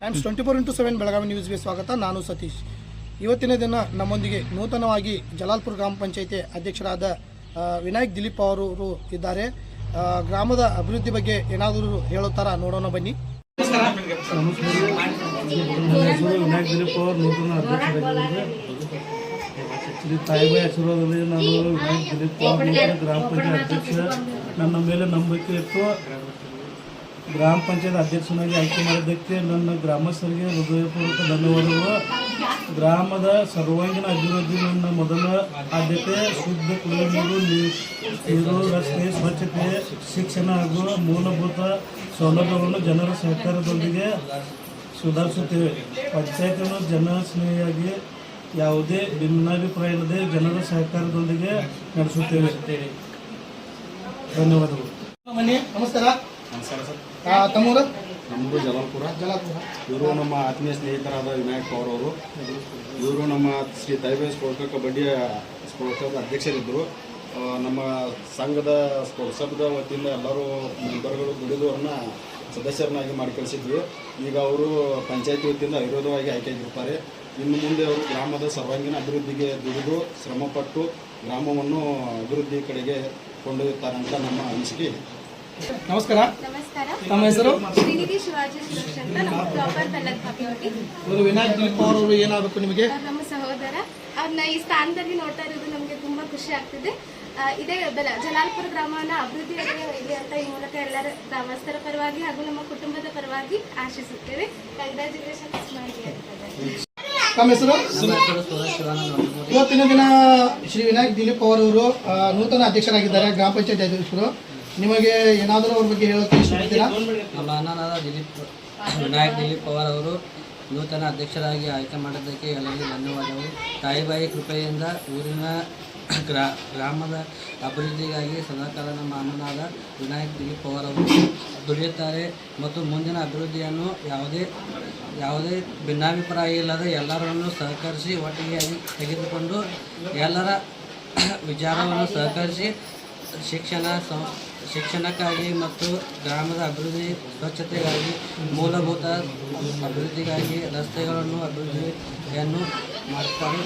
Times 24x7 Belagavi ನ್ಯೂಸ್ಗೆ ಸ್ವಾಗತ. ನಾನು ಸತೀಶ್. ಇವತ್ತಿನ ದಿನ ನಮ್ಮೊಂದಿಗೆ ನೂತನವಾಗಿ ಜಲಾಲ್ಪುರ ಗ್ರಾಮ ಪಂಚಾಯಿತಿ ಅಧ್ಯಕ್ಷರಾದ ವಿನಾಯಕ್ ದಿಲೀಪ್ ಅವರು ಇದ್ದಾರೆ. ಗ್ರಾಮದ ಅಭಿವೃದ್ಧಿ ಬಗ್ಗೆ ಏನಾದರೂ ಹೇಳುತ್ತಾರಾ ನೋಡೋಣ ಬನ್ನಿ. ವಿನಾಯಕ್ ದಿಲೀಪ್ ಅವರು ನೂತನ ಅಧ್ಯಕ್ಷರಾಗಿದ್ದಾರೆ. ಶ್ರೀ ತಾಯಿಬಾಯಿ ಆಶೀರ್ವಾದದಲ್ಲಿ ನಾನು ವಿನಾಯಕ್ ದಿಲೀಪ್ ಅವರು ಗ್ರಾಮ ಪಂಚಾಯತ್ ಅಧ್ಯಕ್ಷ ನನ್ನ ಮೇಲೆ ನಂಬಿಕೆ ಇಟ್ಟು ಗ್ರಾಮ ಪಂಚಾಯತ್ ಅಧ್ಯಕ್ಷನಾಗಿ ಆಯ್ಕೆ ಮಾಡಿದ್ದಕ್ಕೆ ನನ್ನ ಗ್ರಾಮಸ್ಥರಿಗೆ ಹೃದಯಪೂರ್ವಕ ಧನ್ಯವಾದಗಳು. ಗ್ರಾಮದ ಸರ್ವಾಂಗೀಣ ಅಭಿವೃದ್ಧಿ ನನ್ನ ಮೊದಲ ಆದ್ಯತೆ. ಶುದ್ಧ ಕುಡಿಯುವ ನೀರು, ರಸ್ತೆ, ಸ್ವಚ್ಛತೆ, ಶಿಕ್ಷಣ ಹಾಗೂ ಮೂಲಭೂತ ಸೌಲಭ್ಯಗಳನ್ನು ಜನರ ಸಹಕಾರದೊಂದಿಗೆ ಸುಧಾರಿಸುತ್ತೇವೆ. ಪಂಚಾಯತನ್ನು ಜನಸ್ನೇಹಿಯಾಗಿ ಯಾವುದೇ ಭಿನ್ನಾಭಿಪ್ರಾಯ ಇಲ್ಲದೆ ಜನರ ಸಹಕಾರದೊಂದಿಗೆ ನಡೆಸುತ್ತೇವೆ. ಧನ್ಯವಾದಗಳು. ನಮಸ್ಕಾರ. ನಮಸ್ಕಾರ ಸರ್. ತಮ್ಮೂರು? ನಮ್ಮದು ಜಲಾಲ್ಪುರ. ಇವರು ನಮ್ಮ ಆತ್ಮೀಯ ಸ್ನೇಹಿತರಾದ ವಿನಾಯಕ್ ಪವರ್ ಅವರು. ಇವರು ನಮ್ಮ ಶ್ರೀ ತಾಯಿಬಾಯಿ ಸ್ಪೋರ್ಟ್ಸ್ ಕಬಡ್ಡಿಯ ಸ್ಪೋರ್ಟ್ಸ್ ಕ್ಲಬ್ ಅಧ್ಯಕ್ಷರಿದ್ದರು. ನಮ್ಮ ಸಂಘದ ಸ್ಪೋರ್ಟ್ಸ್ ಕ್ಲಬ್ದ ವತಿಯಿಂದ ಎಲ್ಲರೂ ಮೆಂಬರ್ಗಳು ದುಡಿದವ್ರನ್ನ ಸದಸ್ಯರನ್ನಾಗಿ ಮಾಡಿ ಕಳಿಸಿದ್ವಿ. ಈಗ ಅವರು ಪಂಚಾಯತಿ ವತಿಯಿಂದ ಅವಿರೋಧವಾಗಿ ಆಯ್ಕೆಯಾಗಿರ್ತಾರೆ. ಇನ್ನು ಮುಂದೆ ಅವರು ಗ್ರಾಮದ ಸರ್ವಾಂಗೀಣ ಅಭಿವೃದ್ಧಿಗೆ ದುಡಿದು ಶ್ರಮಪಟ್ಟು ಗ್ರಾಮವನ್ನು ಅಭಿವೃದ್ಧಿ ಕಡೆಗೆ ಕೊಂಡೊಯ್ಯುತ್ತಾರೆ ಅಂತ ನಮ್ಮ ಅನಿಸಿಕೆ ಇದೆ. ನಮಸ್ಕಾರ. ನಮಸ್ಕಾರ. ತಮ್ಮ ಹೆಸರು? ಶ್ರೀನಿಧಿ ಶಿವಾಜಿ ಸುರಕ್ಷ ಅಂತ. ನಮ್ಮ ಪ್ರಾಪರ್ ಬೆಲ್ಲದಹಟ್ಟಿ. ಇವರು ವಿನಾಯಕ್ ದಿಲೀಪ್ ಅವರು ಏನಾಗಬೇಕು ನಿಮಗೆ? ನಮ್ಮ ಸಹೋದರ. ಅವ್ರನ್ನ ಈ ಸ್ಥಾನದಲ್ಲಿ ನೋಡ್ತಾ ಇರೋದು ನಮಗೆ ತುಂಬಾ ಖುಷಿ ಆಗ್ತಿದೆ. ಇದೇ ಜಲಾಲ್ಪುರ ಗ್ರಾಮನ ಅಭಿವೃದ್ಧಿ ಇದೆ ಅಂತ ಈ ಮೂಲಕ ಎಲ್ಲರ ಗ್ರಾಮಸ್ಥರ ಪರವಾಗಿ ಹಾಗೂ ನಮ್ಮ ಕುಟುಂಬದ ಪರವಾಗಿ ಆಶಿಸುತ್ತೇವೆ. ಕಂಗ್ರ್ಯಾಚುಲೇಷನ್ಸ್ ಮಾಡಿ. ತಮ್ಮ ಹೆಸರು? ಇವತ್ತಿನ ದಿನ ಶ್ರೀ ವಿನಾಯಕ್ ದಿಲೀಪ್ ಅವರವರು ನೂತನ ಅಧ್ಯಕ್ಷರಾಗಿದ್ದಾರೆ, ಗ್ರಾಮ ಪಂಚಾಯತ್ ಅಧ್ಯಕ್ಷರು. ನಿಮಗೆ ಏನಾದರೂ ಅವ್ರ ಬಗ್ಗೆ ಹೇಳೋಕೆ ಇಷ್ಟಪಡ್ತೀರಾ? ನಮ್ಮ ಅಣ್ಣನಾದ ವಿನಾಯಕ್ ದಿಲೀಪ್ ಪವಾರ್ ಅವರು ನೂತನ ಅಧ್ಯಕ್ಷರಾಗಿ ಆಯ್ಕೆ ಮಾಡಿದ್ದಕ್ಕೆ ಎಲ್ಲರಿಗೂ ಧನ್ಯವಾದಗಳು. ತಾಯಿಬಾಯಿ ಕೃಪೆಯಿಂದ ಊರಿನ ಗ್ರಾಮದ ಅಭಿವೃದ್ಧಿಗಾಗಿ ಸದಾಕಾಲ ನಮ್ಮ ಅಣ್ಣನಾದ ವಿನಾಯಕ್ ದಿಲೀಪ್ ಪವಾರ್ ಅವರು ದುಡಿಯುತ್ತಾರೆ ಮತ್ತು ಮುಂದಿನ ಅಭಿವೃದ್ಧಿಯನ್ನು ಯಾವುದೇ ಭಿನ್ನಾಭಿಪ್ರಾಯ ಇಲ್ಲದೆ ಎಲ್ಲರನ್ನು ಸಹಕರಿಸಿ ಒಟ್ಟಿಗೆಯಾಗಿ ತೆಗೆದುಕೊಂಡು ಎಲ್ಲರ ವಿಚಾರವನ್ನು ಸಹಕರಿಸಿ ಶಿಕ್ಷಣಕ್ಕಾಗಿ ಮತ್ತು ಗ್ರಾಮದ ಅಭಿವೃದ್ಧಿ, ಸ್ವಚ್ಛತೆಗಾಗಿ, ಮೂಲಭೂತ ಅಭಿವೃದ್ಧಿಗಾಗಿ ರಸ್ತೆಗಳನ್ನು ಅಭಿವೃದ್ಧಿಯನ್ನು ಮಾಡುತ್ತಾರೆ.